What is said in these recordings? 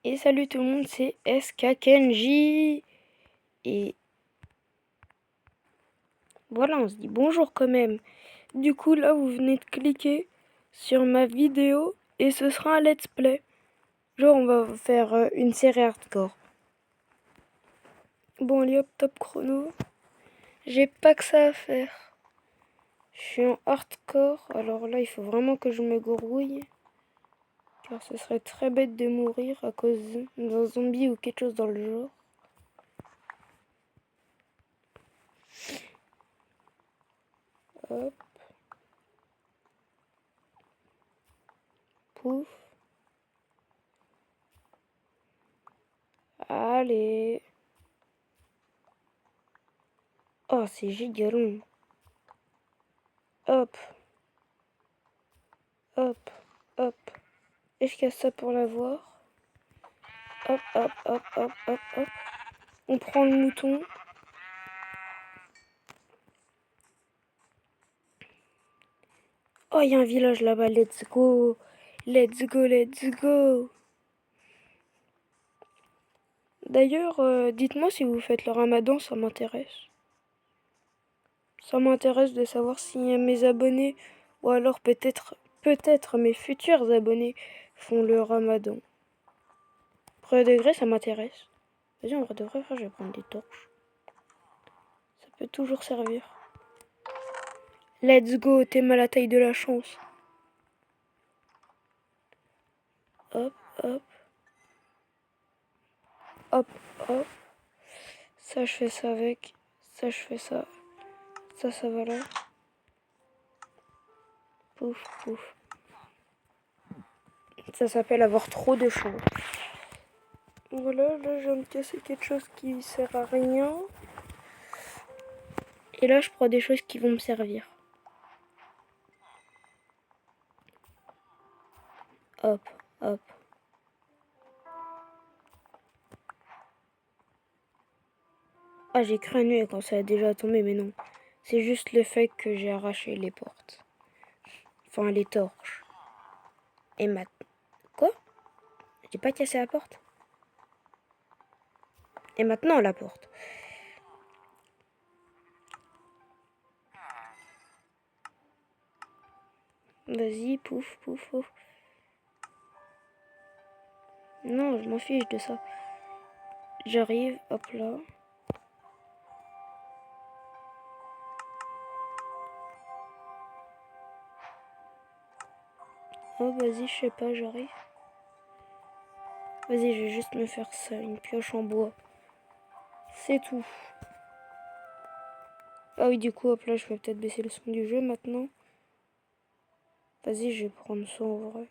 Et salut tout le monde, c'est SK Kenji. Et voilà, on se dit bonjour quand même. Du coup, là, vous venez de cliquer sur ma vidéo et ce sera un let's play. Genre, on va faire une série hardcore. Bon, allez hop, top chrono. J'ai pas que ça à faire. Je suis en hardcore, alors là, il faut vraiment que je me grouille. Car ce serait très bête de mourir à cause d'un zombie ou quelque chose dans le genre. Hop. Pouf. Allez. Oh, c'est giga long. Hop. Hop. Hop. Et je casse ça pour l'avoir. Hop, hop, hop, hop, hop, hop. On prend le mouton. Oh, il y a un village là-bas. Let's go. Let's go, let's go. D'ailleurs, dites-moi si vous faites le ramadan, ça m'intéresse. Ça m'intéresse de savoir si mes abonnés, ou alors peut-être mes futurs abonnés, font le ramadan. Premier degré, ça m'intéresse. Vas-y, en vrai de vrai, je vais prendre des torches. Ça peut toujours servir. Let's go, t'es mal à la taille de la chance. Hop, hop. Hop, hop. Ça, je fais ça avec. Ça, je fais ça. Ça va là. Pouf, pouf. Ça s'appelle avoir trop de chance. Voilà, là, je viens de casser quelque chose qui sert à rien. Et là, je prends des choses qui vont me servir. Hop, hop. Ah, j'ai cru à nuit quand ça a déjà tombé, mais non. C'est juste le fait que j'ai arraché les portes. Enfin, les torches. Et maintenant... Quoi? J'ai pas cassé la porte? Et maintenant, la porte. Vas-y, pouf, pouf, pouf. Non, je m'en fiche de ça. J'arrive, hop là. Oh, vas-y, je sais pas, j'arrive. Vas-y, je vais juste me faire ça, une pioche en bois. C'est tout. Ah oui, du coup, hop là, je vais peut-être baisser le son du jeu maintenant. Vas-y, je vais prendre ça en vrai.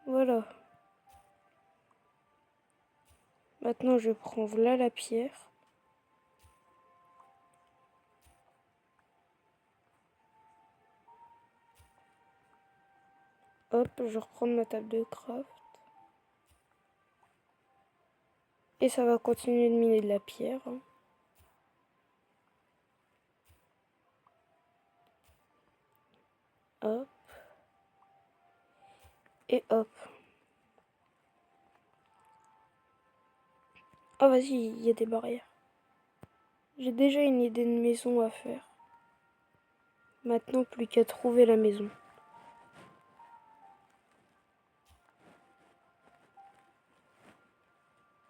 Voilà. Maintenant, je prends là la pierre. Hop, je reprends ma table de craft. Et ça va continuer de miner de la pierre. Hop. Et hop. Ah, vas-y, il y a des barrières. J'ai déjà une idée de maison à faire. Maintenant, plus qu'à trouver la maison.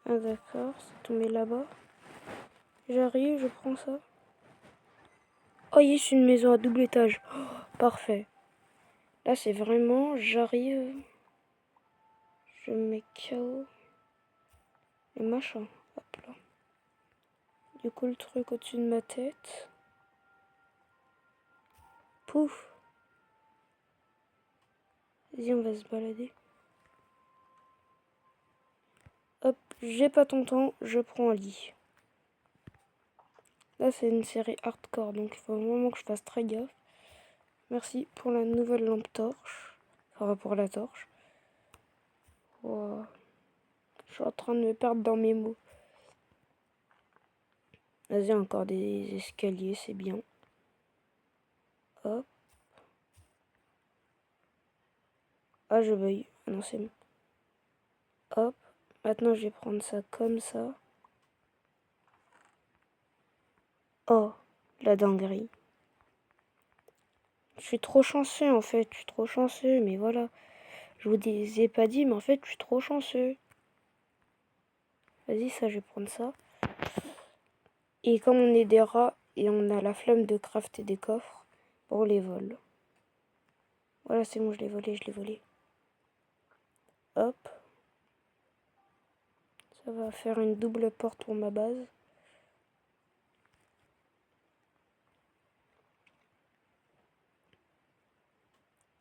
Ah d'accord, c'est tombé là-bas. J'arrive, je prends ça. Oh yes, une maison à double étage. Oh, parfait. Là, c'est vraiment, j'arrive. Je mets KO. Et machin. Hop là. Du coup, le truc au-dessus de ma tête. Pouf. Vas-y, on va se balader. Hop, j'ai pas ton temps, je prends un lit. Là, c'est une série hardcore, donc il faut vraiment que je fasse très gaffe. Merci pour la nouvelle lampe torche. Enfin, pour la torche. Wow. Je suis en train de me perdre dans mes mots. Vas-y, encore des escaliers, c'est bien. Hop. Ah, je veuille. Ah non, c'est bon. Hop. Maintenant, je vais prendre ça comme ça. Oh, la dinguerie. Je suis trop chanceux en fait, je suis trop chanceux, mais voilà. Je vous ai pas dit, mais en fait, je suis trop chanceux. Vas-y, ça, je vais prendre ça. Et comme on est des rats et on a la flemme de crafter des coffres, on les vole. Voilà, c'est bon, je l'ai volé, je l'ai volé. Hop. Ça va faire une double porte pour ma base.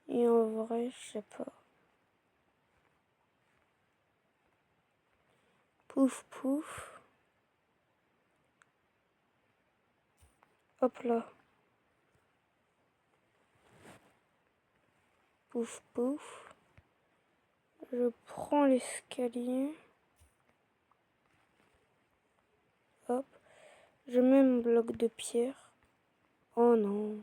Et en vrai, je sais pas. Pouf, pouf. Hop là. Pouf, pouf. Je prends l'escalier. Hop. Je mets mon bloc de pierre. Oh non.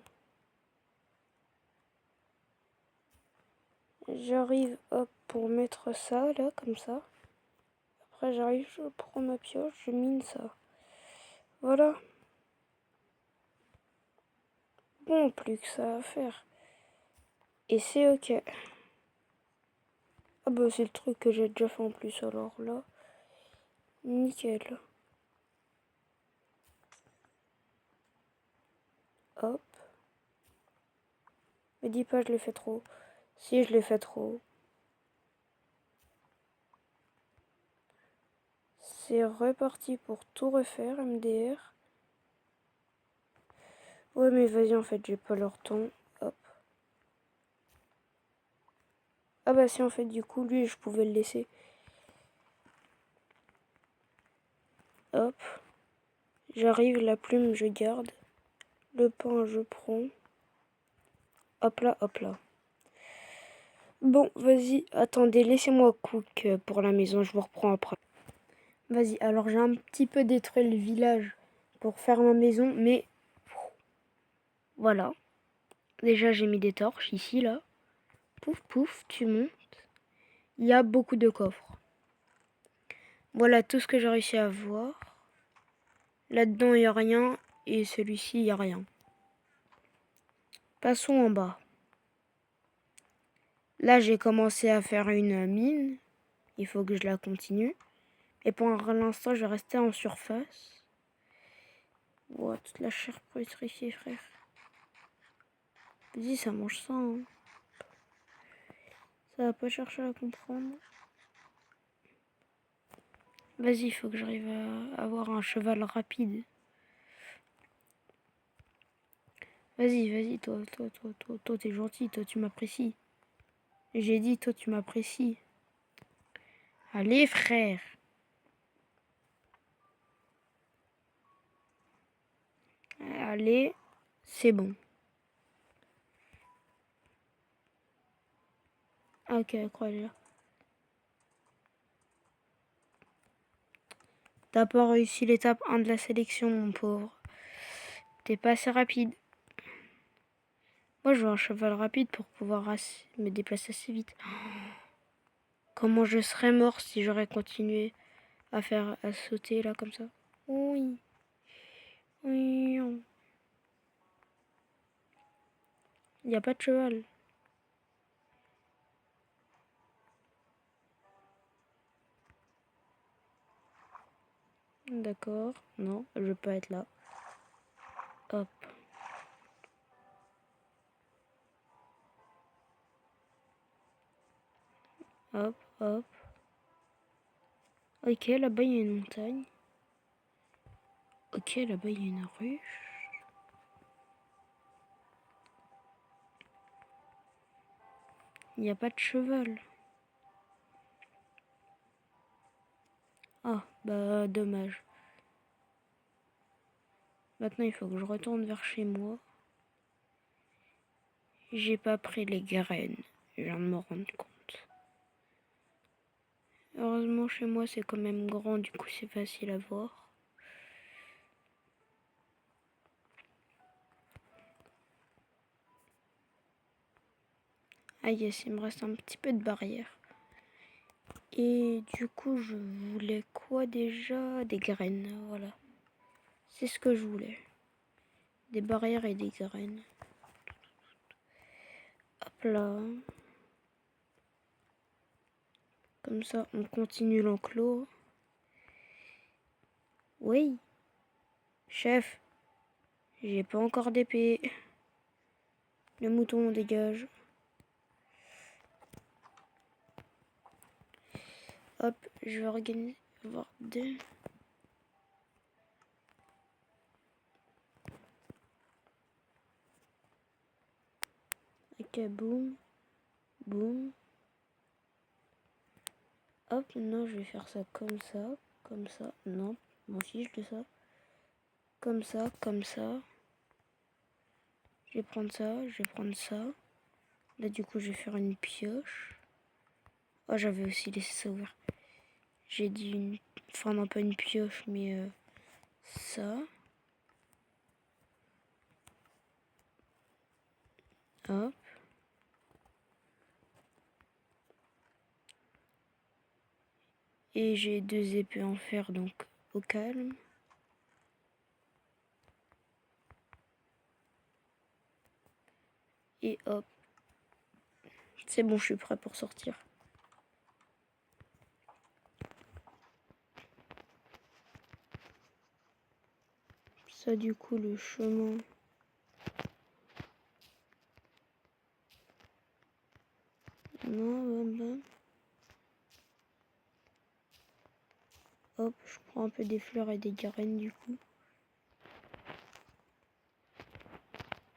J'arrive, hop, pour mettre ça, là, comme ça. Après, j'arrive, je prends ma pioche, je mine ça. Voilà. Bon, plus que ça à faire. Et c'est ok. Ah bah, c'est le truc que j'ai déjà fait en plus, alors là. Nickel. Hop. Me dis pas, je l'ai fait trop. Si, je l'ai fait trop. C'est reparti pour tout refaire, MDR. Ouais, mais vas-y, en fait, j'ai pas leur temps. Hop. Ah bah si, en fait, du coup, lui, je pouvais le laisser. Hop. J'arrive, la plume, je garde. Le pain, je prends. Hop là, hop là. Bon, vas-y, attendez, laissez-moi cook pour la maison, je vous reprends après. Vas-y, alors j'ai un petit peu détruit le village pour faire ma maison, mais voilà. Déjà, j'ai mis des torches ici, là. Pouf, pouf, tu montes. Il y a beaucoup de coffres. Voilà tout ce que j'ai réussi à voir. Là-dedans, il n'y a rien. Et celui-ci, il n'y a rien. Passons en bas. Là, j'ai commencé à faire une mine. Il faut que je la continue. Et pour l'instant, je vais rester en surface. Wow, toute la chair pétrifiée, frère. Vas-y, ça mange ça. Hein. Ça va pas chercher à comprendre. Vas-y, il faut que j'arrive à avoir un cheval rapide. Vas-y, vas-y, toi, t'es gentil, toi, tu m'apprécies. J'ai dit, toi, tu m'apprécies. Allez, frère. Allez, c'est bon. Ah, ok, incroyable. T'as pas réussi l'étape 1 de la sélection, mon pauvre. T'es pas assez rapide. Moi, je veux un cheval rapide pour pouvoir me déplacer assez vite. Comment je serais mort si j'aurais continué à sauter là comme ça. Oui. Oui. Il n'y a pas de cheval. D'accord. Non, je veux pas être là. Hop. Hop, hop. Ok, là-bas, il y a une montagne. Ok, là-bas, il y a une ruche. Il n'y a pas de cheval. Ah, bah, dommage. Maintenant, il faut que je retourne vers chez moi. J'ai pas pris les graines. Je viens de me rendre compte. Heureusement, chez moi, c'est quand même grand, du coup, c'est facile à voir. Ah yes, il me reste un petit peu de barrière. Et du coup, je voulais quoi déjà? Des graines, voilà. C'est ce que je voulais. Des barrières et des graines. Hop là. Comme ça, on continue l'enclos. Oui. Chef, j'ai pas encore d'épée. Le mouton, dégage. Hop, je vais organiser. Avoir deux. Ok, boum. Boum. Hop, non, je vais faire ça comme ça. Comme ça. Non, m'en fiche de ça. Comme ça, comme ça. Je vais prendre ça, je vais prendre ça. Là, du coup, je vais faire une pioche. Oh, j'avais aussi laissé ça ouvert. J'ai dit une... Enfin, non, pas une pioche, mais ça. Hop. Et j'ai deux épées en fer, donc au calme. Et hop. C'est bon, je suis prêt pour sortir. Ça, du coup, le chemin. Non, bam. Hop, je prends un peu des fleurs et des graines, du coup.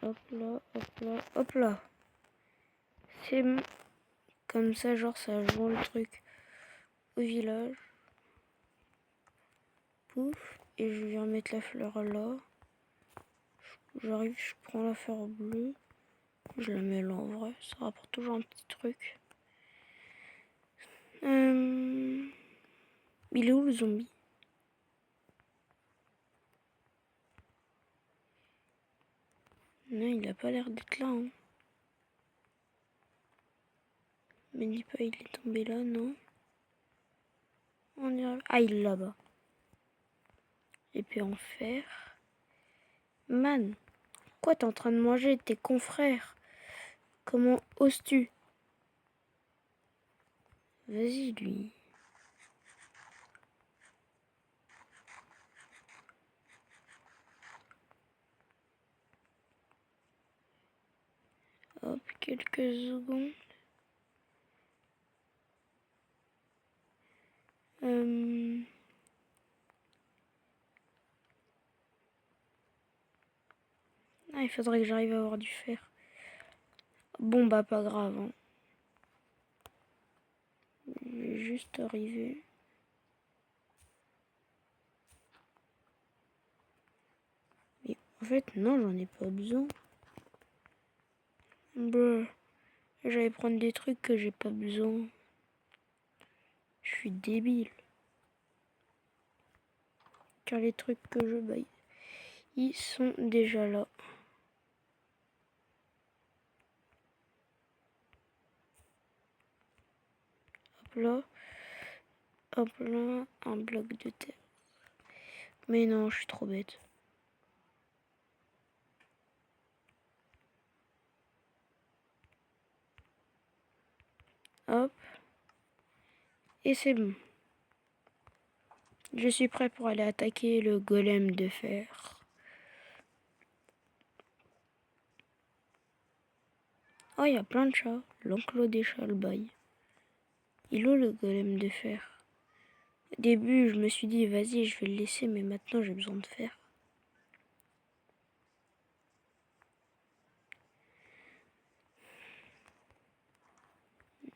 Hop là, hop là, hop là. C'est bon. Comme ça, genre, ça joint le truc au village. Pouf. Et je viens mettre la fleur là. J'arrive, je prends la fleur bleue. Je la mets là en vrai. Ça rapporte toujours un petit truc. Il est où le zombie? Non, il a pas l'air d'être là. Hein. Me dis pas, il est tombé là, non? On dirait... Ah, il est là-bas. Épée en fer. Man, quoi t'es en train de manger tes confrères? Comment oses-tu? Vas-y, lui. Hop, quelques secondes. Ah, il faudrait que j'arrive à avoir du fer. Bon, bah, pas grave. Hein. Je vais juste arriver. Mais en fait, non, j'en ai pas besoin. Bah, j'allais prendre des trucs que j'ai pas besoin. Je suis débile. Car les trucs que je baille, ils sont déjà là. Hop là. Hop là. Un bloc de terre. Mais non, je suis trop bête. Hop. Et c'est bon. Je suis prêt pour aller attaquer le golem de fer. Oh, il y a plein de chats. L'enclos des chats, le bail. Il est où le golem de fer? Au début, je me suis dit, vas-y, je vais le laisser, mais maintenant, j'ai besoin de fer.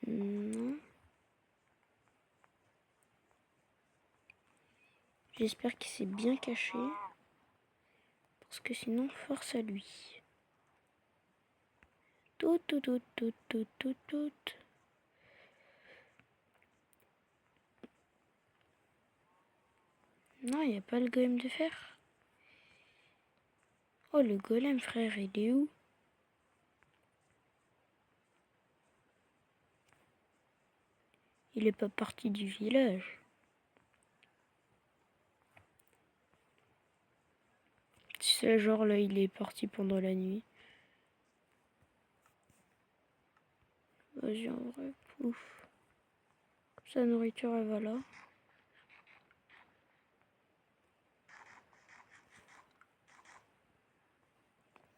Non. J'espère qu'il s'est bien caché. Parce que sinon, force à lui. Tout, tout, tout, tout, tout, tout, tout. Non, il n'y a pas le golem de fer. Oh, le golem, frère, il est où? Il est pas parti du village. Tu sais, genre là, il est parti pendant la nuit. Vas-y, en vrai, pouf. Sa nourriture, elle va là.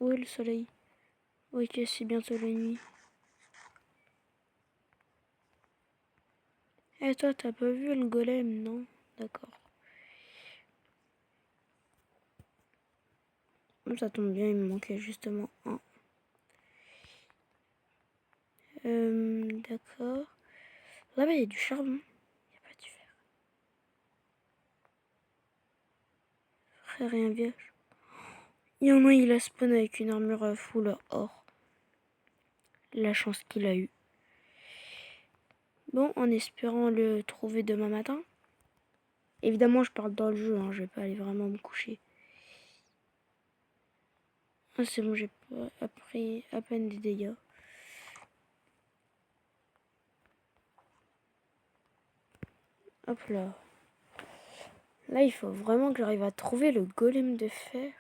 Où est le soleil? Ok, c'est bientôt la nuit. Eh toi, t'as pas vu le golem, non? D'accord. Ça tombe bien, il me manquait justement un. D'accord. Là-bas, il y a du charbon. Il n'y a pas du fer. Frère et un vierge. Il y en a, il a spawn avec une armure full or. La chance qu'il a eue. Bon, en espérant le trouver demain matin. Évidemment, je parle dans le jeu, hein, je vais pas aller vraiment me coucher. Ah, c'est bon, j'ai pris à peine des dégâts. Hop là. Là, il faut vraiment que j'arrive à trouver le golem de fer.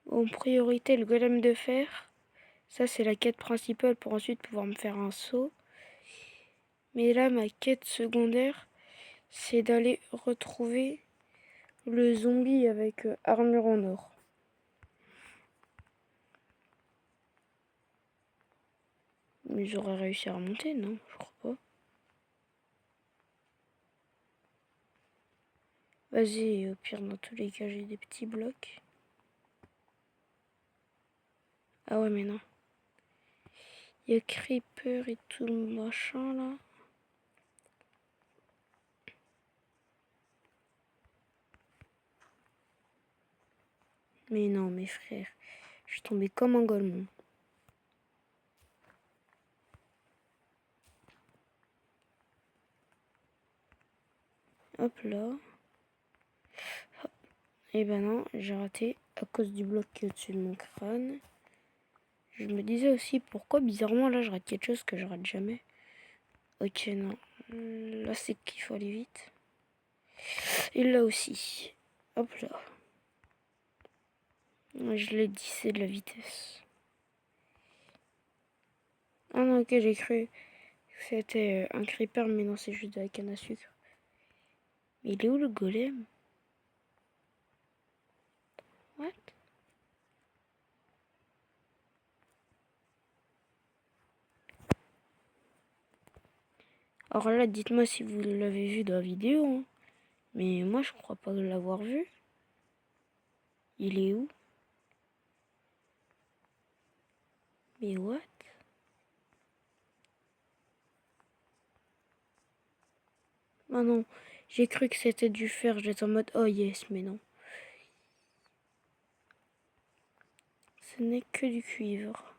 En priorité, le golem de fer. Ça, c'est la quête principale pour ensuite pouvoir me faire un saut. Mais là, ma quête secondaire, c'est d'aller retrouver le zombie avec armure en or. Mais j'aurais réussi à remonter, non? Je crois pas. Vas-y, au pire, dans tous les cas, j'ai des petits blocs. Ah ouais, mais non. Il y a Creeper et tout le machin, là. Mais non, mes frères. Je suis tombé comme un golemon. Hop là. Hop. Et ben non, j'ai raté à cause du bloc qui est au-dessus de mon crâne. Je me disais aussi pourquoi bizarrement là je rate quelque chose que je rate jamais. Ok, non. Là c'est qu'il faut aller vite. Et là aussi. Hop là. Je l'ai dit, c'est de la vitesse. Ah non, ok, j'ai cru que c'était un creeper, mais non, c'est juste de la canne à sucre. Mais il est où le golem? What? Alors là, dites-moi si vous l'avez vu dans la vidéo. Hein. Mais moi, je crois pas l'avoir vu. Il est où? Mais what? Ah non, j'ai cru que c'était du fer. J'étais en mode oh yes, mais non. Ce n'est que du cuivre.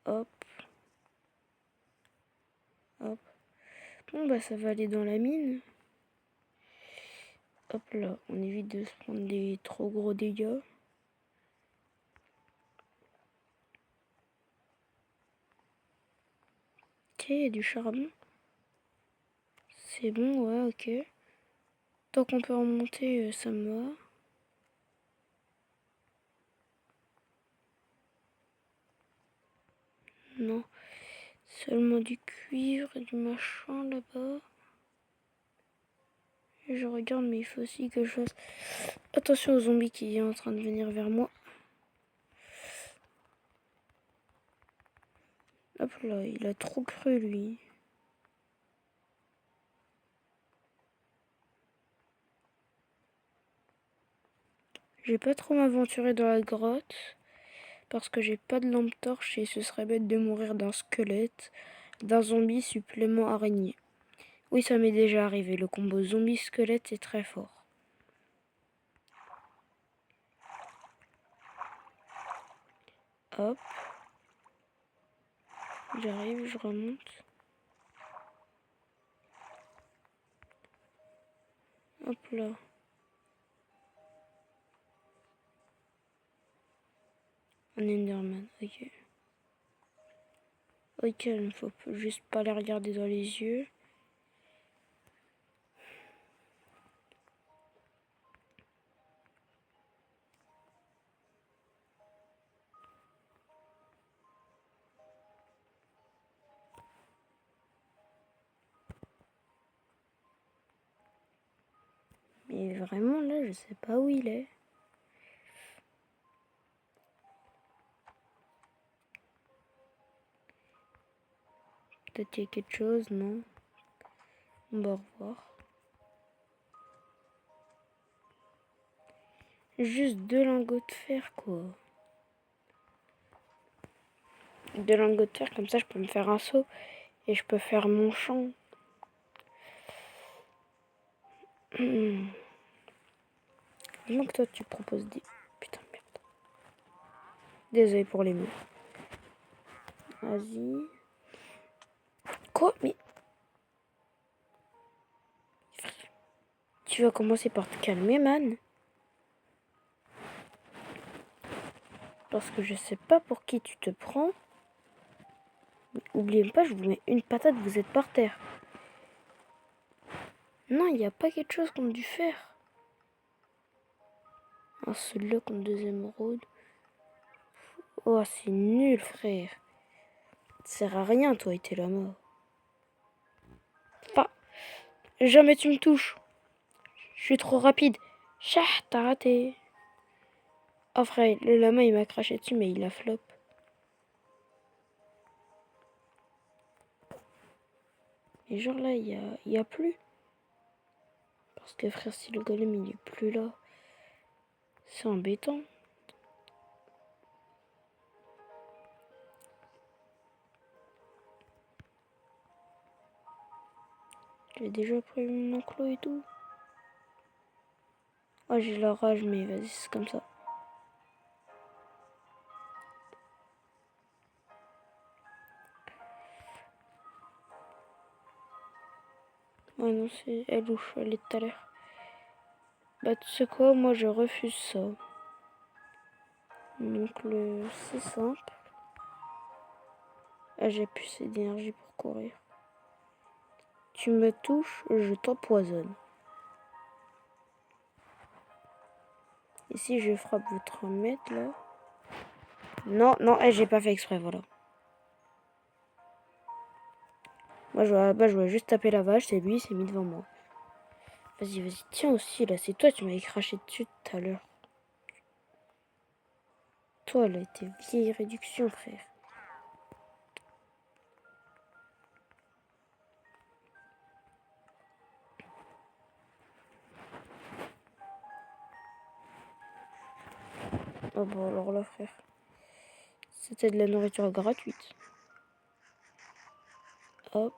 Hop. Hop. Bon bah ça va aller dans la mine. Hop là, on évite de se prendre des trop gros dégâts. Ok, il y a du charbon. C'est bon, ouais, ok. Tant qu'on peut remonter, ça me va. Non. Seulement du cuivre et du machin là-bas. Je regarde, mais il faut aussi que je fasse attention au zombie qui est en train de venir vers moi. Hop là, il a trop cru lui. Je vais pas trop m'aventurer dans la grotte parce que j'ai pas de lampe torche et ce serait bête de mourir d'un squelette, d'un zombie supplément araignée. Oui, ça m'est déjà arrivé, le combo zombie-squelette est très fort. Hop. J'arrive, je remonte. Hop là. Un Enderman, ok. Ok, il ne faut juste pas les regarder dans les yeux. Mais vraiment, là, je sais pas où il est. Peut-être qu'il y a quelque chose, non? On va revoir. Juste 2 lingots de fer, quoi. 2 lingots de fer, comme ça, je peux me faire un seau. Et je peux faire mon champ. Donc toi, tu proposes des... Putain, merde. Désolé pour les mots. Vas-y. Quoi? Mais... Tu vas commencer par te calmer, man. Parce que je sais pas pour qui tu te prends. Mais oubliez pas, je vous mets une patate, vous êtes par terre. Non, il n'y a pas quelque chose contre du fer. Ah, celui-là contre 2 émeraudes. Oh, c'est nul, frère. Ça sert à rien, toi, et t'es la mort. Enfin, jamais tu me touches. Je suis trop rapide. Chah, t'as raté. Oh, frère, le lama, il m'a craché dessus, mais il a flop. Et genre là, il y a plus. Parce que, frère, si le golem, il est plus là, c'est embêtant. J'ai déjà pris mon enclos et tout. Oh, j'ai la rage, mais vas-y, c'est comme ça. Ouais, non, c'est elle où je suis allée tout à l'heure. Bah, tu sais quoi, moi, je refuse ça. Donc, c'est simple. Ah, j'ai plus assez d'énergie pour courir. Tu me touches, je t'empoisonne. Et si je frappe votre maître, là... Non, non, j'ai pas fait exprès, voilà. Moi, je voulais juste taper la vache, c'est lui, il s'est mis devant moi. Vas-y, vas-y, tiens aussi, là, c'est toi, tu m'avais craché dessus tout à l'heure. Toi, là, tes vieilles réductions, frère. Oh, bon, alors là, frère. C'était de la nourriture gratuite. Hop.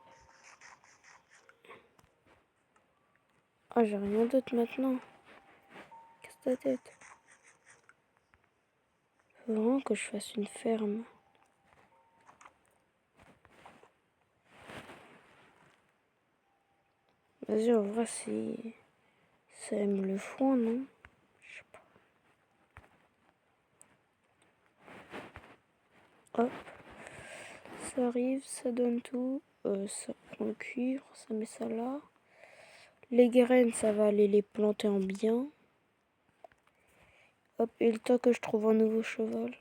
Ah, j'ai rien d'autre maintenant. Casse ta tête. Faut vraiment que je fasse une ferme. Vas-y, en vrai, c'est... Ça aime le foin, non? Je sais pas. Hop. Ça arrive, ça donne tout. Ça prend le cuivre, ça met ça là. Les graines, ça va aller les planter en bien. Hop, et le temps que je trouve un nouveau cheval.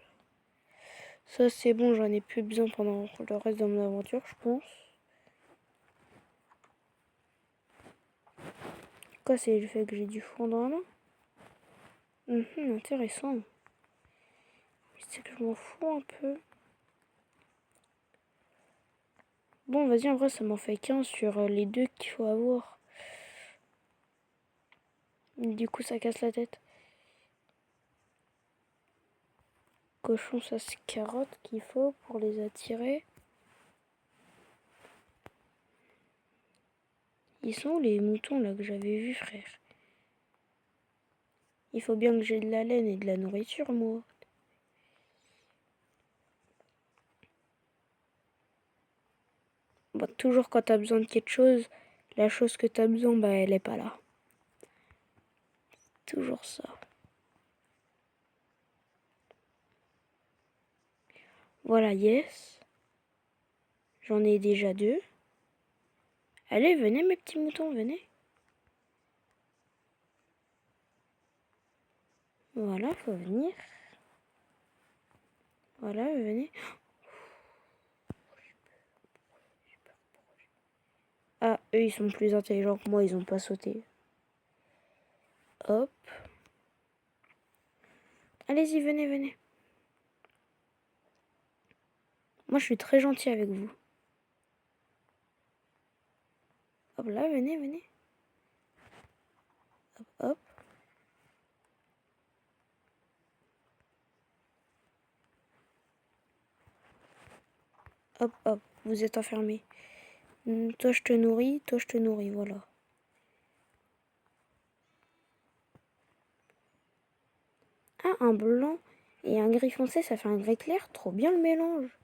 Ça, c'est bon, j'en ai plus besoin pendant le reste de mon aventure, je pense. Quoi, c'est le fait que j'ai du foin dans la main? Intéressant. Mais c'est que je m'en fous un peu. Bon, vas-y, en vrai, ça m'en fait qu'un sur les 2 qu'il faut avoir. Du coup, ça casse la tête. Cochon, ça c'est carottes qu'il faut pour les attirer. Ils sont où les moutons là que j'avais vus, frère? Il faut bien que j'ai de la laine et de la nourriture, moi. Bah, toujours quand t'as besoin de quelque chose, la chose que t'as besoin, bah elle est pas là. Toujours ça. Voilà, yes. J'en ai déjà 2. Allez, venez mes petits moutons, venez. Voilà, faut venir. Voilà, venez. Ah, eux, ils sont plus intelligents que moi, ils ont pas sauté. Hop. Allez-y, venez, venez. Moi, je suis très gentil avec vous. Hop là, venez, venez. Hop, hop. Hop, hop, vous êtes enfermés. Toi, je te nourris, voilà. Ah, un blanc et un gris foncé, ça fait un gris clair. Trop bien le mélange.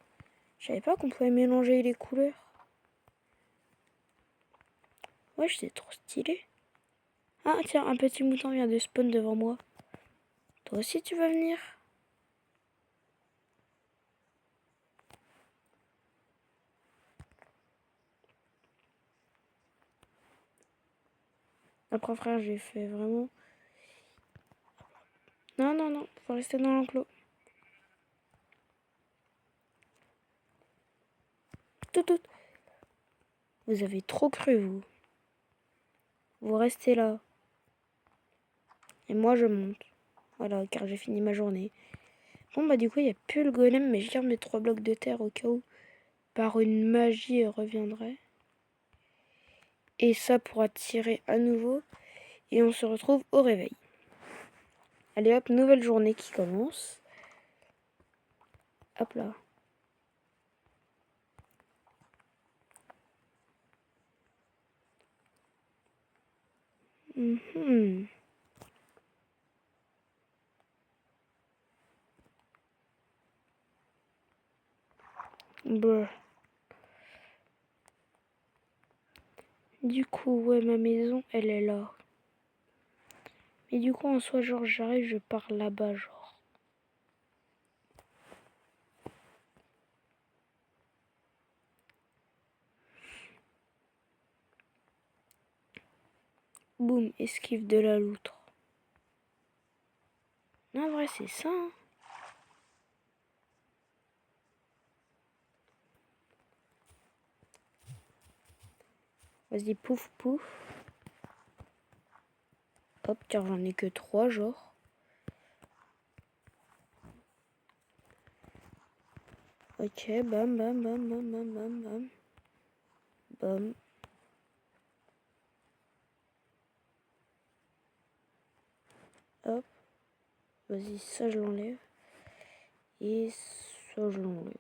Je savais pas qu'on pouvait mélanger les couleurs. Wesh, c'est trop stylé. Ah, tiens, un petit mouton vient de spawn devant moi. Toi aussi, tu vas venir? Après, frère, j'ai fait vraiment... Non, non, non, faut rester dans l'enclos. Tout. Vous avez trop cru, vous. Vous restez là. Et moi, je monte. Voilà, car j'ai fini ma journée. Bon, bah du coup, il n'y a plus le golem, mais je garde mes 3 blocs de terre au cas où, par une magie, il reviendrait. Et ça pourra tirer à nouveau. Et on se retrouve au réveil. Allez hop, nouvelle journée qui commence. Hop là. Brr. Du coup, ouais, ma maison, elle est là. Mais du coup, en soi, genre, j'arrive, je pars là-bas, genre. Boum, esquive de la loutre. Non, en vrai, c'est ça, hein. Vas-y, pouf, pouf. Hop, car j'en ai que 3, genre. Ok, bam, bam, bam, bam, bam, bam, bam. Bam. Hop. Vas-y, ça, je l'enlève. Et ça, je l'enlève.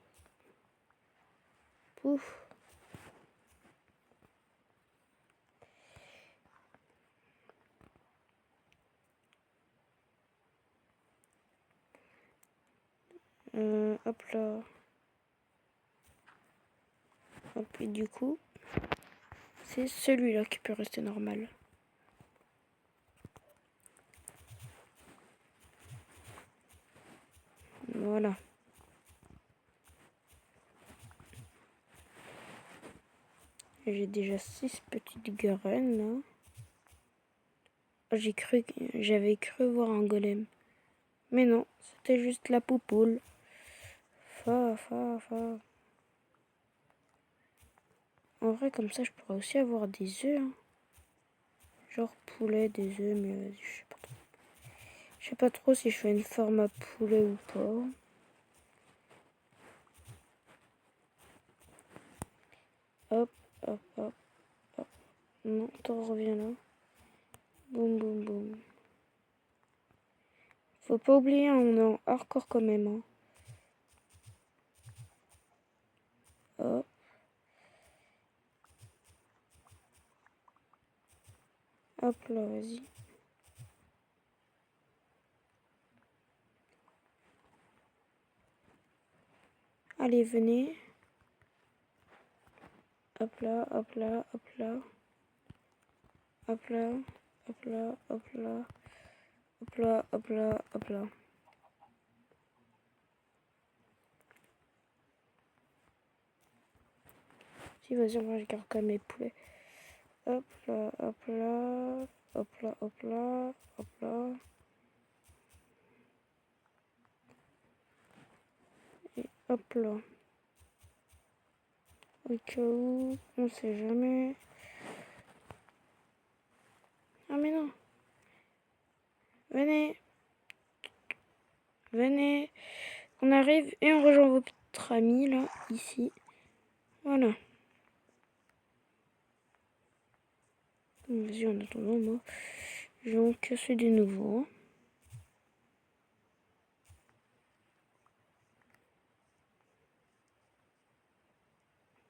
Pouf. Hop là. Hop, et du coup, c'est celui-là qui peut rester normal. Voilà. J'ai déjà 6 petites graines là. J'avais cru voir un golem. Mais non, c'était juste la poupoule. Fa. En vrai, comme ça, je pourrais aussi avoir des œufs. Hein. Genre poulet, des œufs, mais vas-y, je sais pas trop. Je sais pas trop si je fais une forme à poulet ou pas. Hop, hop, hop, hop. Non, t'en reviens là. Boum, boum, boum. Faut pas oublier, hein, on est en hardcore quand même. Hein. Hop. Hop là, vas-y. Allez, venez. Hop là, hop là, hop là. Hop là, hop là, hop là. Hop là, hop là, hop là. Si, vas-y, on va regarder quand même mes poulets. Hop là, hop là, hop là, hop là, hop là. Et hop là. Au cas où, on sait jamais. Ah mais non. Venez. Venez. On arrive et on rejoint votre ami là, ici. Voilà. Vas-y, en attendant, moi, je vais en casser des nouveaux.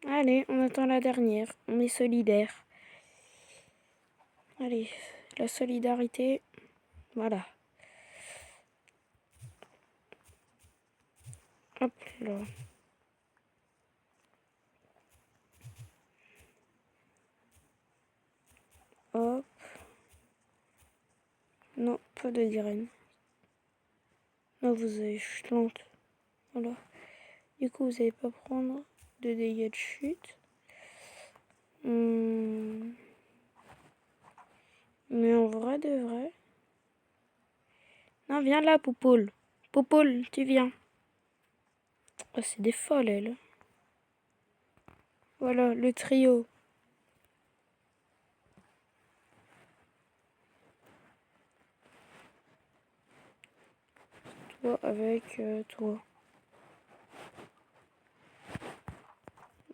Allez, on attend la dernière. On est solidaires. Allez, la solidarité. Voilà. Hop là. Hop. Non, pas de graines. Non, vous avez chute. Voilà. Du coup, vous n'allez pas prendre de dégâts de chute. Mais en vrai de vrai. Non, viens là, Poupoule. Poupoule, tu viens. Oh, c'est des folles, elles. Voilà, le trio. Toi avec toi.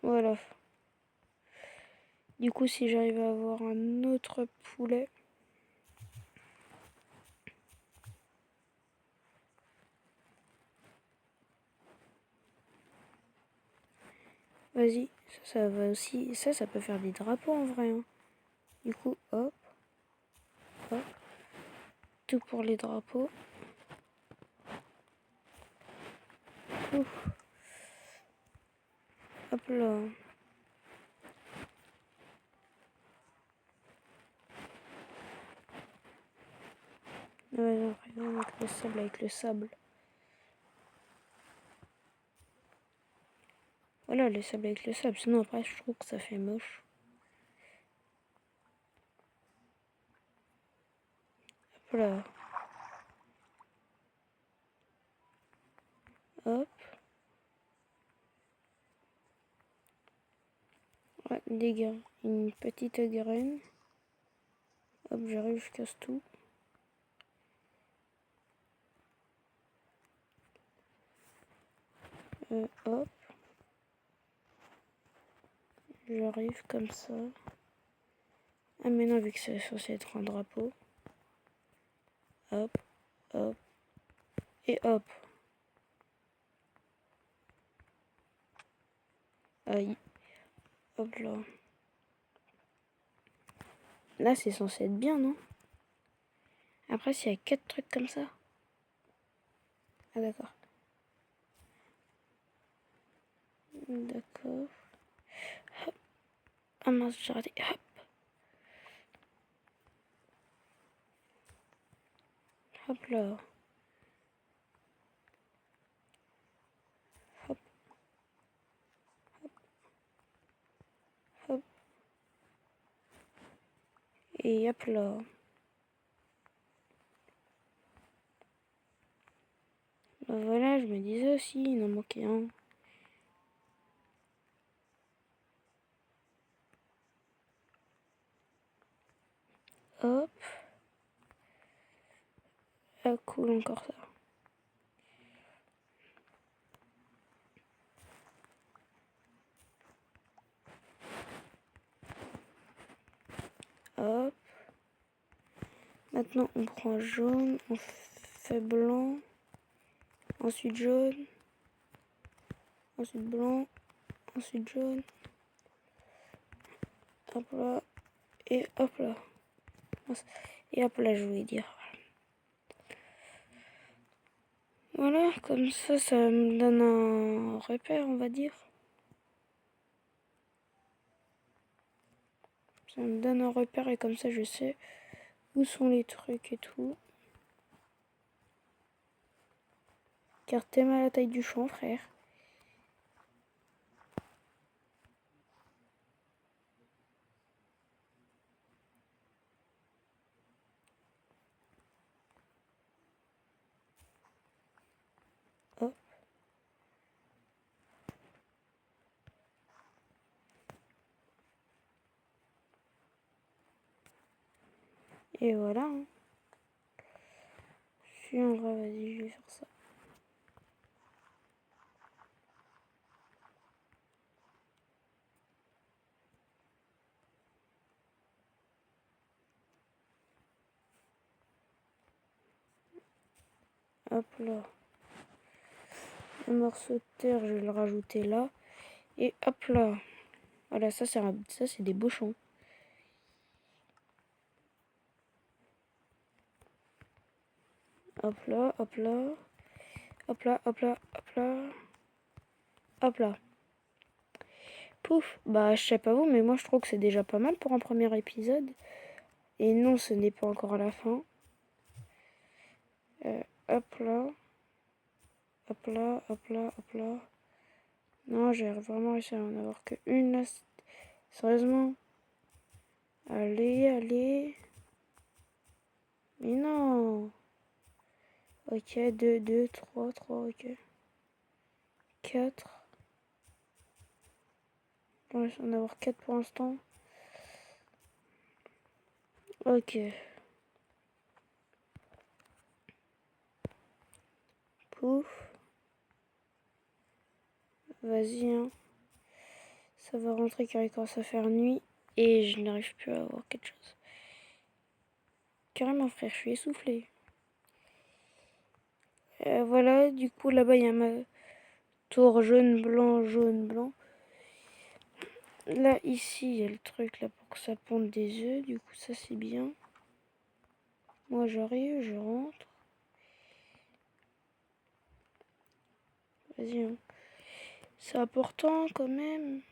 Voilà. Du coup, si j'arrive à avoir un autre poulet. Vas-y, ça va aussi. Ça peut faire des drapeaux en vrai. Hein. Du coup, hop. Hop. Tout pour les drapeaux. Ouf. Hop là. Ouais, non, avec le sable, avec le sable. Voilà, le sable avec le sable. Sinon, après, je trouve que ça fait moche. Hop là. Hop. Ouais, dégâts. Une petite graine. Hop, j'arrive, je casse tout. Hop. J'arrive comme ça. Ah mais non, vu que c'est censé être un drapeau. Hop, hop, et hop. Aïe. Hop là. Là, c'est censé être bien, non? Après, s'il y a 4 trucs comme ça. Ah d'accord. D'accord. Hop. Ah mince, j'ai raté. Hop. Hop là. Hop. Hop. Hop. Et hop là. Bah voilà, je me disais aussi, il en manquait un. Hop. Ah cool, encore ça. Hop. Maintenant, on prend jaune, on fait blanc. Ensuite jaune. Ensuite blanc. Ensuite jaune. Hop là. Et hop là. Et hop là, je voulais dire. Voilà, comme ça me donne un repère, on va dire. Ça me donne un repère et comme ça, je sais où sont les trucs et tout. Car t'aimes à la taille du champ, frère. Et voilà. Hein. Si on va, vas-y, je vais faire ça. Hop là. Un morceau de terre, je vais le rajouter là. Et hop là. Voilà, ça c'est des bouchons. Hop là, hop là. Hop là, hop là, hop là. Hop là. Pouf. Bah, je sais pas vous, mais moi je trouve que c'est déjà pas mal pour un premier épisode. Et non, ce n'est pas encore la fin. Hop là. Hop là, hop là, hop là. Non, j'ai vraiment réussi à en avoir que une là. Sérieusement. Allez, allez. Mais non. Ok, 2, 2, 3, 3, ok. 4. On va en avoir 4 pour l'instant. Ok. Pouf. Vas-y, hein. Ça va rentrer car il commence à faire nuit. Et je n'arrive plus à avoir quelque chose. Carrément, frère, je suis essoufflé. Voilà, du coup, là-bas, il y a ma tour jaune, blanc, jaune, blanc. Là, ici, il y a le truc là pour que ça ponde des œufs. Du coup, ça, c'est bien. Moi, j'arrive, je rentre. Vas-y, hein. C'est important quand même.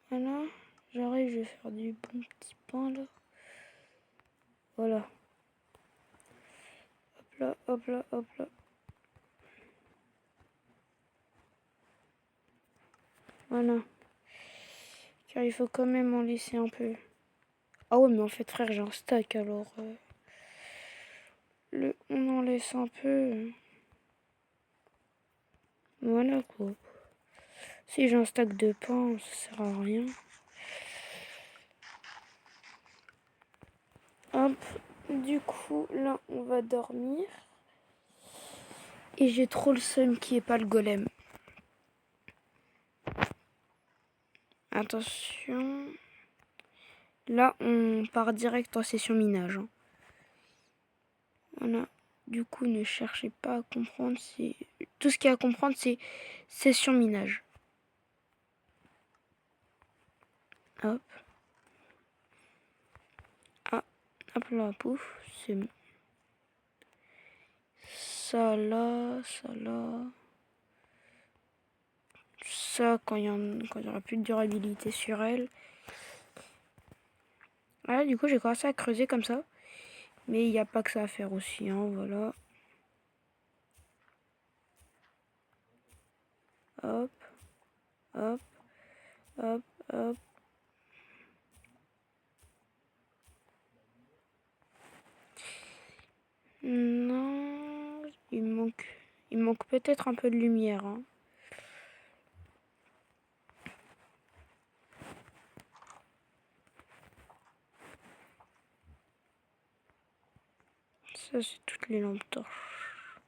Voilà. J'arrive, je vais faire du bon petit pain là. Voilà. Hop là, hop là, hop là. Voilà. Car il faut quand même en laisser un peu. Ah ouais, mais en fait, frère, j'ai un stack alors. On en laisse un peu. Voilà quoi. Si j'ai un stack de pain, ça sert à rien. Hop. Du coup, là, on va dormir. Et j'ai trop le seum qui est pas le golem. Attention. Là, on part direct en session minage. Hein. Voilà. Du coup, ne cherchez pas à comprendre. Tout ce qu'il y a à comprendre, c'est session minage. Hop. Ah, hop là, pouf. C'est ça là, ça là. Ça, quand il y aura plus de durabilité sur elle. Voilà, du coup, j'ai commencé à creuser comme ça. Mais il n'y a pas que ça à faire aussi, hein, voilà. Hop, hop, hop, hop. Non, il manque peut-être un peu de lumière. Hein. Ça, c'est toutes les lampes torches.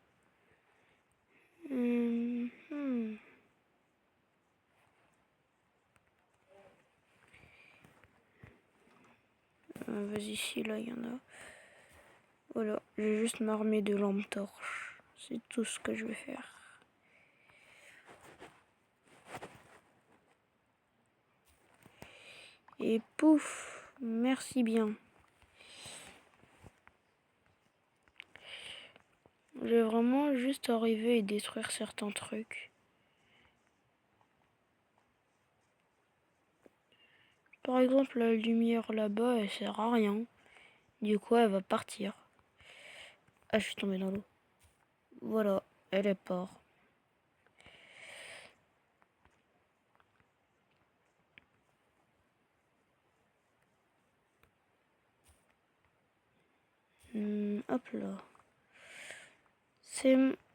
Vas-y, ici, là, il y en a. Voilà, j'ai juste m'armer de lampes torches. C'est tout ce que je vais faire. Et pouf, merci bien. Je vais vraiment juste arriver et détruire certains trucs. Par exemple, la lumière là-bas, elle sert à rien. Du coup, elle va partir. Ah, je suis tombée dans l'eau. Voilà, elle est part. Hop là.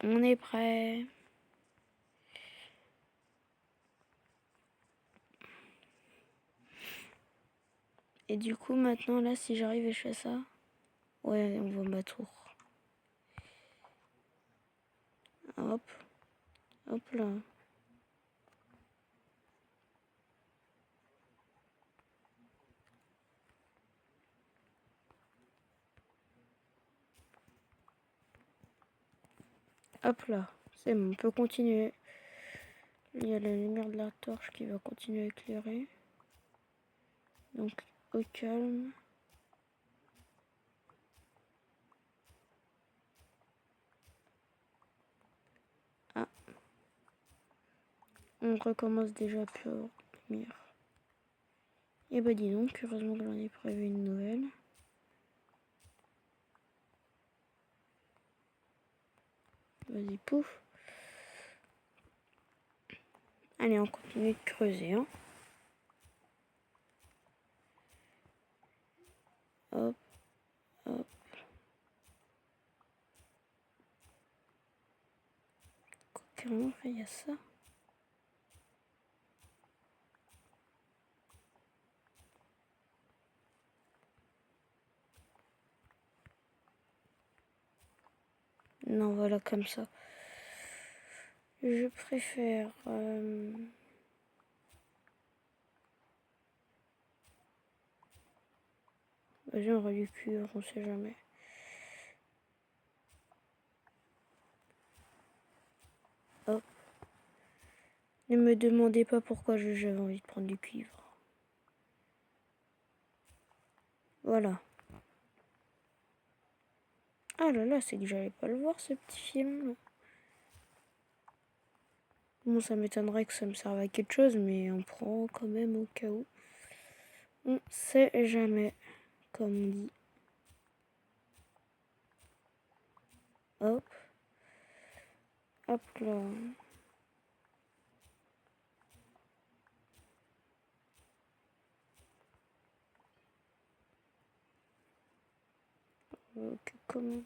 On est prêt. Et du coup, maintenant, là, si j'arrive et je fais ça. Ouais, on voit ma tour. Hop. Hop là. Hop là. C'est bon, on peut continuer. Il y a la lumière de la torche qui va continuer à éclairer. Donc, au calme. Ah. On recommence déjà pour lumière. Et bah dis donc, heureusement que j'en ai prévu une nouvelle. Vas-y, pouf. Allez, on continue de creuser. Hein. Hop, hop. Carrément, il y a ça. Non, voilà, comme ça. Je préfère... Vas-y, on du cuivre, on sait jamais. Hop. Ne me demandez pas pourquoi j'avais envie de prendre du cuivre. Voilà. Ah là là, c'est que j'allais pas le voir, ce petit film. Bon, ça m'étonnerait que ça me serve à quelque chose, mais on prend quand même au cas où. On sait jamais, comme on dit. Hop. Hop là. Ok, comment...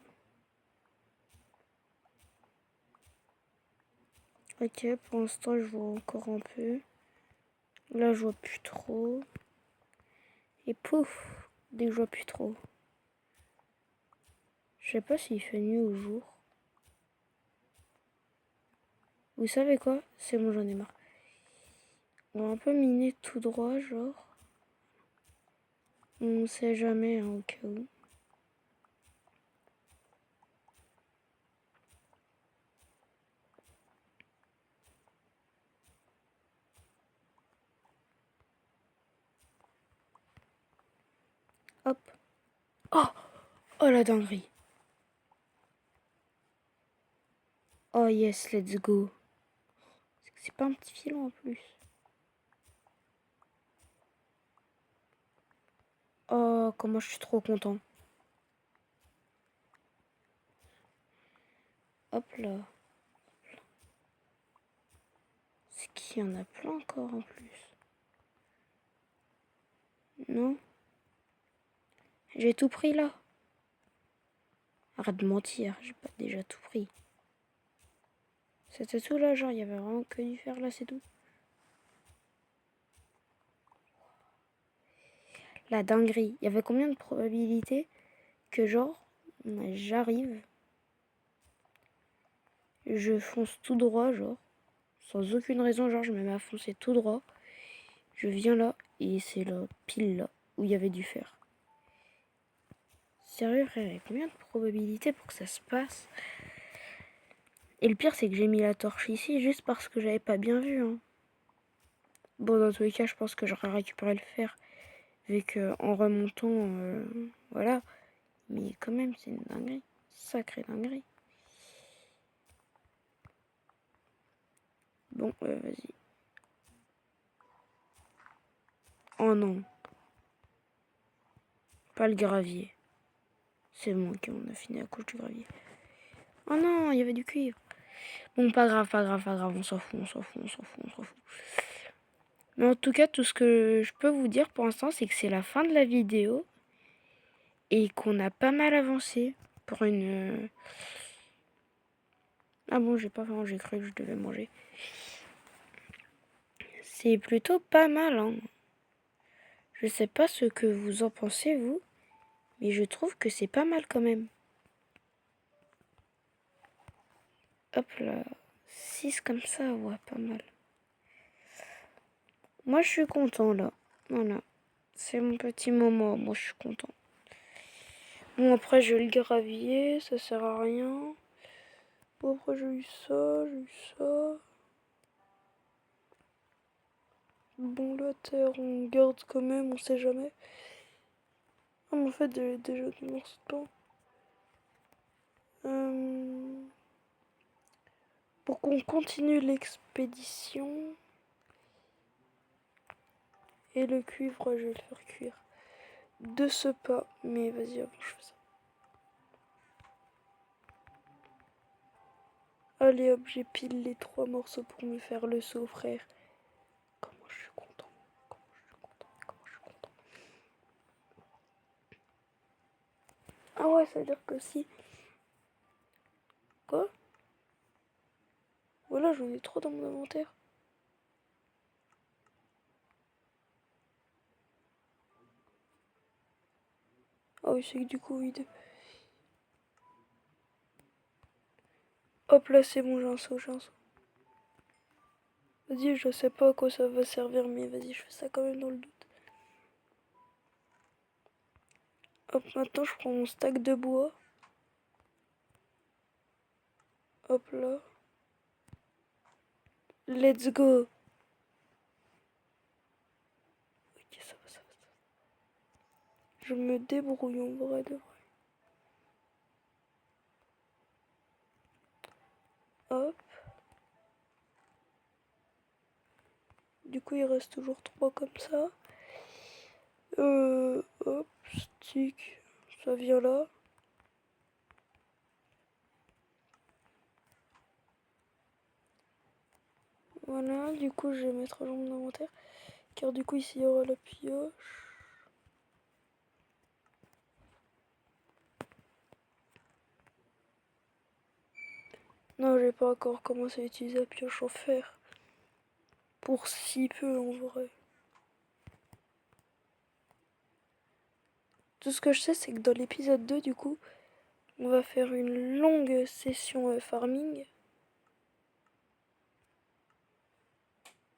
Ok, pour l'instant, je vois encore un peu. Là, je vois plus trop. Et pouf, dès que je vois plus trop. Je sais pas s'il fait nuit ou jour. Vous savez quoi? C'est bon, j'en ai marre. On va un peu miner tout droit, genre. On sait jamais, hein, au cas où. Hop. Oh! Oh la dinguerie. Oh yes, let's go. C'est pas un petit filon en plus. Oh, comment je suis trop content. Hop là. C'est qu'il y en a plein encore en plus. Non? J'ai tout pris là. Arrête de mentir, j'ai pas déjà tout pris. C'était tout là, genre il y avait vraiment que du fer là, c'est tout. La dinguerie. Il y avait combien de probabilités que genre j'arrive, je fonce tout droit, genre, sans aucune raison, genre je me mets à foncer tout droit. Je viens là et c'est là, pile là, où il y avait du fer. Sérieux frère, il y a combien de probabilités pour que ça se passe? Et le pire c'est que j'ai mis la torche ici juste parce que j'avais pas bien vu. Hein. Bon dans tous les cas je pense que j'aurais récupéré le fer vu que en remontant, voilà. Mais quand même c'est une dinguerie, sacrée dinguerie. Bon vas-y. Oh non. Pas le gravier. C'est bon, ok, on a fini à cause du gravier. Oh non, il y avait du cuivre. Bon, pas grave, pas grave, pas grave, on s'en fout, on s'en fout, on s'en fout, on s'en fout. Mais en tout cas, tout ce que je peux vous dire pour l'instant, c'est que c'est la fin de la vidéo. Et qu'on a pas mal avancé pour une... Ah bon, j'ai pas faim, j'ai cru que je devais manger. C'est plutôt pas mal, hein. Je sais pas ce que vous en pensez, vous. Mais je trouve que c'est pas mal quand même. Hop là. 6 comme ça, ouais, pas mal. Moi, je suis content, là. Voilà. C'est mon petit moment. Moi, je suis content. Bon, après, je vais le gravier. Ça sert à rien. Bon, après, j'ai eu ça, j'ai eu ça. Bon, la terre, on garde quand même, on sait jamais. Ah, mais en fait, j'ai déjà des morceaux de pain. Pour qu'on continue l'expédition. Et le cuivre, je vais le faire cuire de ce pas. Mais vas-y, avant, je fais ça. Allez hop, j'épile les 3 morceaux pour me faire le saut, frère. Comment je suis content. Comment je suis content. Comment je suis content. Ah ouais, ça veut dire que si. Quoi? Voilà, j'en ai trop dans mon inventaire. Ah oui, c'est que du coup, vide. Hop là, c'est bon, j'ai un saut, j'ai un saut. Vas-y, je sais pas à quoi ça va servir, mais vas-y, je fais ça quand même dans le doute. Hop, maintenant je prends mon stack de bois. Hop là. Let's go. Ok, ça va, ça va, ça va. Je me débrouille en vrai de vrai. Hop. Du coup, il reste toujours 3 comme ça. Hop, stick. Ça vient là. Voilà, du coup, je vais mettre à jour mon inventaire. Car du coup, ici, il y aura la pioche. Non, j'ai pas encore commencé à utiliser la pioche en fer. Pour si peu, en vrai. Tout ce que je sais, c'est que dans l'épisode 2, du coup, on va faire une longue session farming.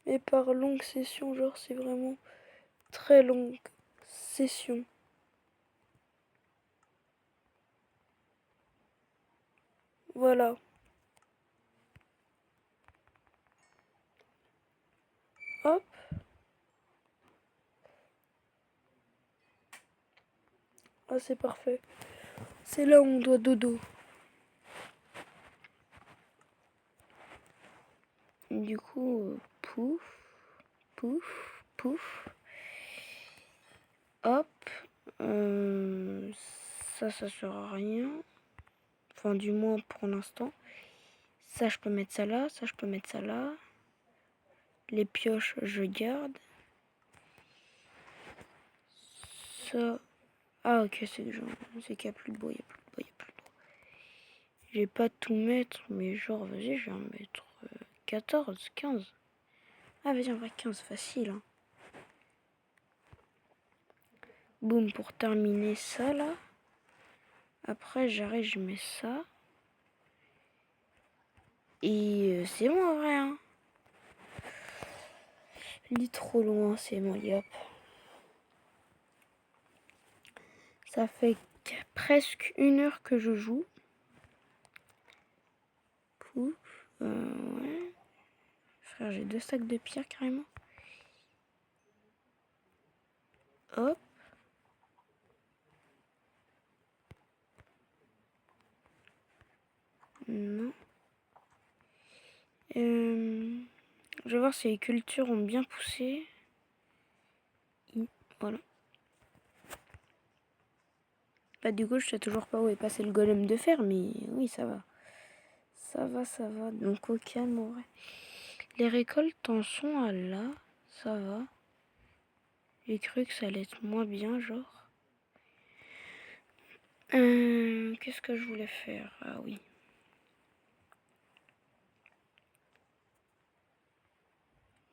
Et par longue session, genre, c'est vraiment très longue session. Voilà. Hop. Ah, c'est parfait. C'est là où on doit dodo. Du coup, pouf, pouf, pouf. Hop. Ça sert à rien. Enfin, du moins pour l'instant. Ça, je peux mettre ça là. Ça, je peux mettre ça là. Les pioches, je garde. Ça. Ah, ok, c'est qu'il n'y a plus de bois. Il n'y a plus de bois. Il n'y a plus de bois. Je vais pas tout mettre, mais genre, vas-y, je vais en mettre 14, 15. Ah, vas-y, on va 15, facile. Hein. Boum, pour terminer ça, là. Après, j'arrête, je mets ça. Et c'est bon, en vrai, hein. Lis trop loin, c'est bon, hop. Ça fait presque 1 heure que je joue. Pouf. Ouais. Frère, j'ai 2 sacs de pierre, carrément. Hop. Non. Je vais voir si les cultures ont bien poussé. Voilà. Bah du coup je sais toujours pas où est passé le golem de fer, mais oui ça va. Ça va, ça va. Donc au calme en vrai. Les récoltes en sont à là. Ça va. J'ai cru que ça allait être moins bien genre. Qu'est-ce que je voulais faire? Ah oui.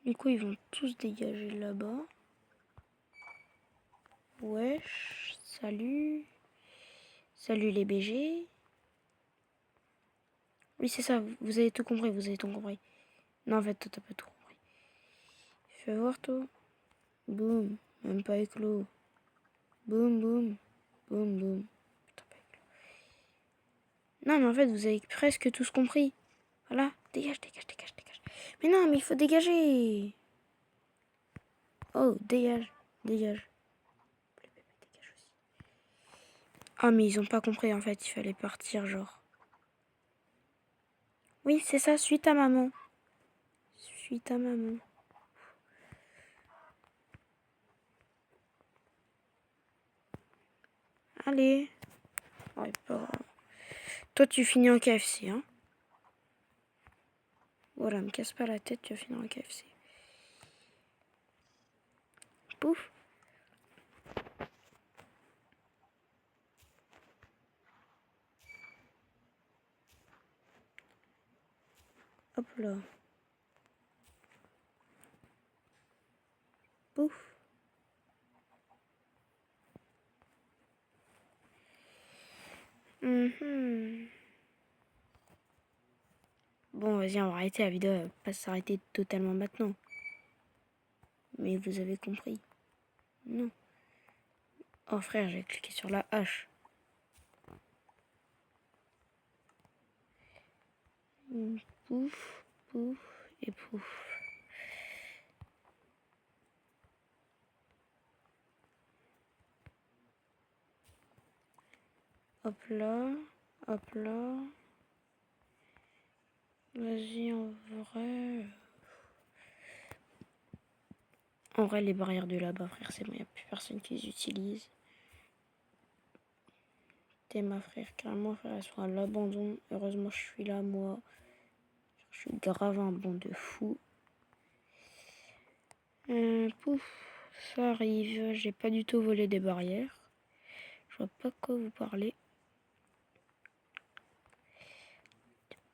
Du coup ils vont tous dégager là-bas. Wesh, salut. Salut les BG. Oui, c'est ça, vous avez tout compris, vous avez tout compris. Non, en fait, toi, t'as pas tout compris. Fais voir, toi. Boum, même pas éclos. Boum, boum, boum, boum. Putain, pas éclos. Non, mais en fait, vous avez presque tous compris. Voilà, dégage, dégage, dégage, dégage. Mais non, mais il faut dégager. Oh, dégage, dégage. Dégage aussi. Ah, mais ils ont pas compris, en fait, il fallait partir, genre. Oui, c'est ça, suis ta maman. Suis ta maman. Allez. Ouais, pas grave. Toi, tu finis en KFC, hein. Voilà, me casse pas la tête, tu vas finir en KFC. Pouf. Hop là. Pouf. Bon, vas-y, on va arrêter la vidéo. Elle va pas s'arrêter totalement maintenant. Mais vous avez compris. Non. Oh frère, j'ai cliqué sur la hache. Pouf, pouf et pouf. Hop là. Hop là. Vas-y, en vrai. En vrai, les barrières de là-bas, frère, c'est bon, il n'y a plus personne qui les utilise. T'es ma frère, carrément, frère, elles sont à l'abandon. Heureusement, je suis là, moi. Je suis grave un bon de fou. Pouf, ça arrive. J'ai pas du tout volé des barrières. Je vois pas de quoi vous parlez.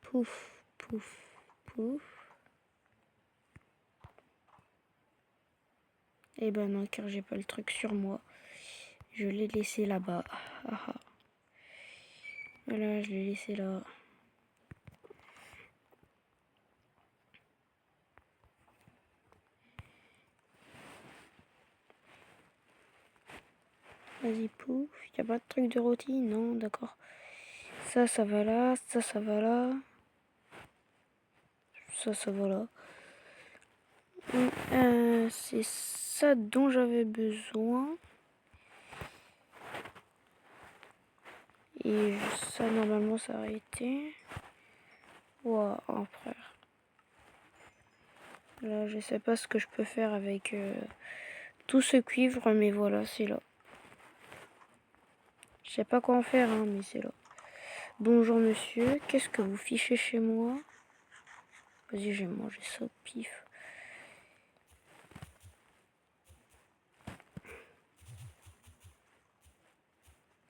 Pouf, pouf, pouf. Eh ben non, car j'ai pas le truc sur moi. Je l'ai laissé là-bas. Ah, ah. Voilà, je l'ai laissé là. Vas-y, pouf. Y a pas de truc de rôti? Non, d'accord. Ça va là. Ça va là. Ça va là. C'est ça dont j'avais besoin. Et ça, normalement, ça aurait été. Waouh, oh, frère. Là, je sais pas ce que je peux faire avec tout ce cuivre, mais voilà, c'est là. Je sais pas quoi en faire, hein, mais c'est là. Bonjour monsieur, qu'est-ce que vous fichez chez moi? Vas-y, j'ai mangé ça au pif.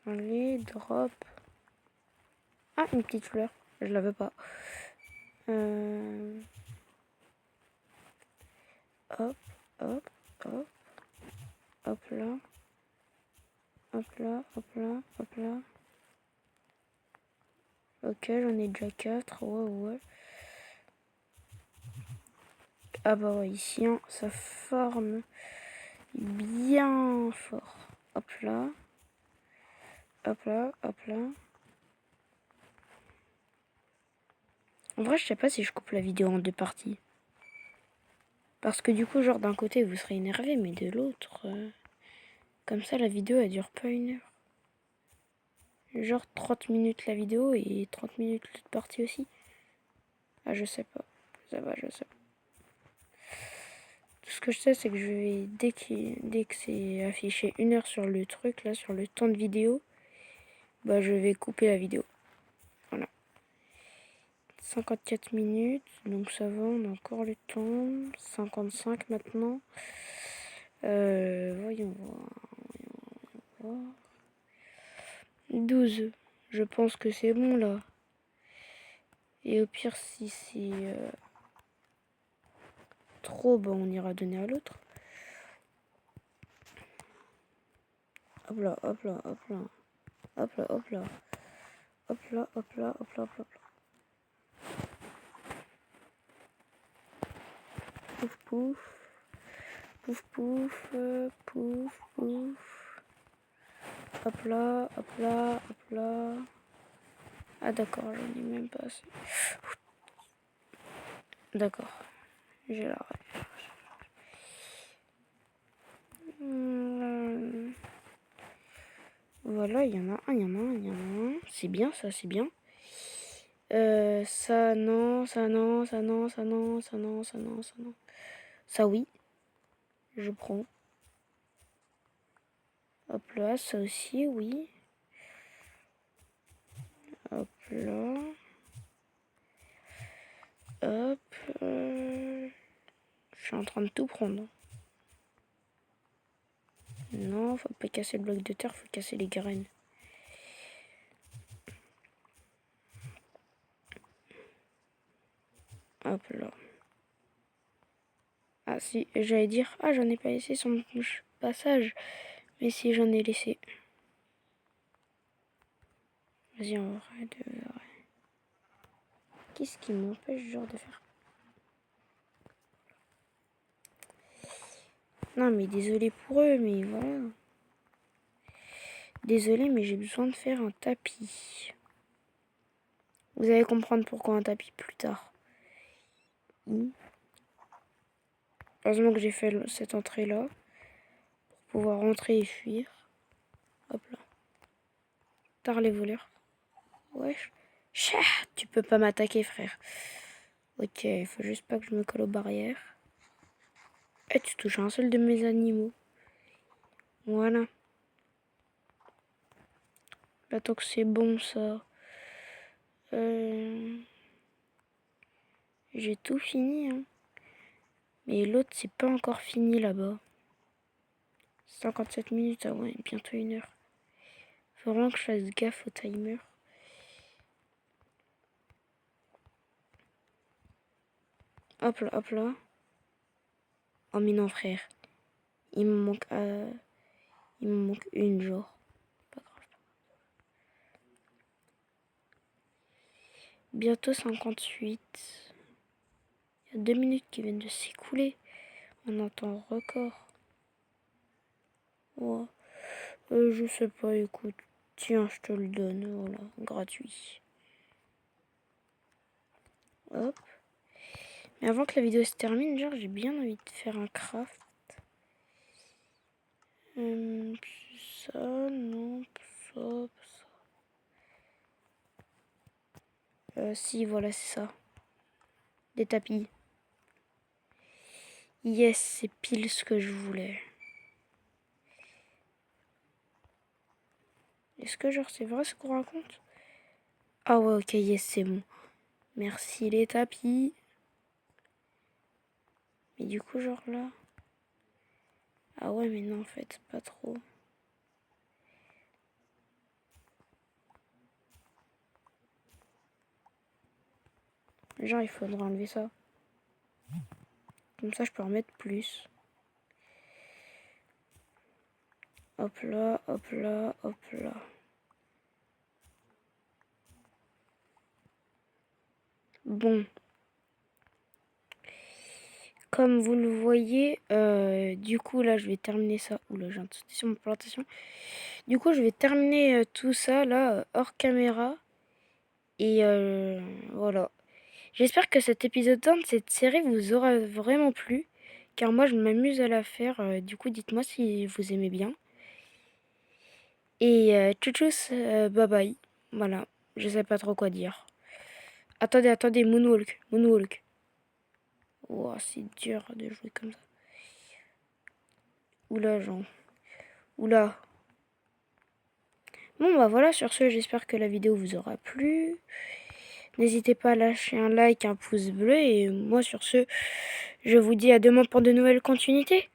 Allez, drop. Ah, une petite fleur. Je la veux pas. Hop, hop, hop. Hop là. Hop là, hop là, hop là. Ok, j'en ai déjà 4. Ouais, ouais. Ah bah ouais, ici, hein, ça forme bien fort. Hop là. Hop là, hop là. En vrai, je sais pas si je coupe la vidéo en 2 parties. Parce que du coup, genre d'un côté, vous serez énervé, mais de l'autre... Comme ça, la vidéo, elle dure pas 1 heure. Genre 30 minutes la vidéo et 30 minutes l'autre partie aussi. Ah, je sais pas. Ça va, je sais pas. Tout ce que je sais, c'est que je vais, dès que c'est affiché 1 heure sur le truc, là, sur le temps de vidéo, bah, je vais couper la vidéo. Voilà. 54 minutes, donc ça va, on a encore le temps. 55 maintenant. Voyons voir. 12. Je pense que c'est bon, là. Et au pire, si c'est trop, bah, on ira donner à l'autre. Hop là, hop là, hop là. Hop là, hop là. Hop là, hop là, hop là, hop là. Pouf, pouf. Pouf, pouf, pouf, pouf. Hop là, hop là, hop là. Ah d'accord, j'en ai même pas assez. D'accord, j'ai la rêve. Voilà, il y en a un, il y en a un, il y en a un. C'est bien, ça, c'est bien. Ça, non, ça, non, ça, non, ça, non, ça, non, ça, non, ça, non. Ça, oui. Je prends. Hop là, ça aussi, oui. Hop là. Hop. Je suis en train de tout prendre. Non, faut pas casser le bloc de terre, faut casser les graines. Hop là. Ah si, j'allais dire, ah j'en ai pas laissé sur mon passage. Mais si, j'en ai laissé. Vas-y, en vrai de vrai. Qu'est-ce qui m'empêche genre de faire? Non mais désolé pour eux, mais voilà. Désolé, mais j'ai besoin de faire un tapis. Vous allez comprendre pourquoi un tapis plus tard. Heureusement que j'ai fait cette entrée là. Pour pouvoir rentrer et fuir. Hop là. Tard les voleurs. Wesh. Chah, tu peux pas m'attaquer, frère. Ok, il faut juste pas que je me colle aux barrières. Et tu touches un seul de mes animaux. Voilà. Attends que c'est bon ça. J'ai tout fini. Hein. Mais l'autre, c'est pas encore fini là-bas. 57 minutes, ah ouais, bientôt 1 heure. Faut vraiment que je fasse gaffe au timer. Hop là, hop là. Oh mais non, frère. Il me manque une, genre. Pas grave. Bientôt 58. Il y a 2 minutes qui viennent de s'écouler. On entend record. Ouais. Je sais pas, écoute. Tiens, je te le donne, voilà, gratuit. Hop. Mais avant que la vidéo se termine, genre, j'ai bien envie de faire un craft. Ça, non, ça. Si, voilà, c'est ça. Des tapis. Yes, c'est pile ce que je voulais. Est-ce que genre c'est vrai ce qu'on raconte? Ah ouais, ok, yes, c'est bon. Merci les tapis. Mais du coup, genre là... Ah ouais, mais non, en fait, pas trop. Genre, il faudra enlever ça. Comme ça, je peux en mettre plus. Hop là, hop là, hop là. Bon. Comme vous le voyez, du coup, là, je vais terminer ça. Oula, j'ai un sauté sur ma plantation. Du coup, je vais terminer tout ça, là, hors caméra. Et voilà. J'espère que cet épisode 1 de cette série vous aura vraiment plu. Car moi, je m'amuse à la faire. Du coup, dites-moi si vous aimez bien. Et tchou bye bye. Voilà. Je sais pas trop quoi dire. Attendez, Moonwalk. Moonwalk. Wow, c'est dur de jouer comme ça. Oula, Jean. Oula. Bon, bah voilà, sur ce, j'espère que la vidéo vous aura plu. N'hésitez pas à lâcher un like, un pouce bleu. Et moi, sur ce, je vous dis à demain pour de nouvelles continuités.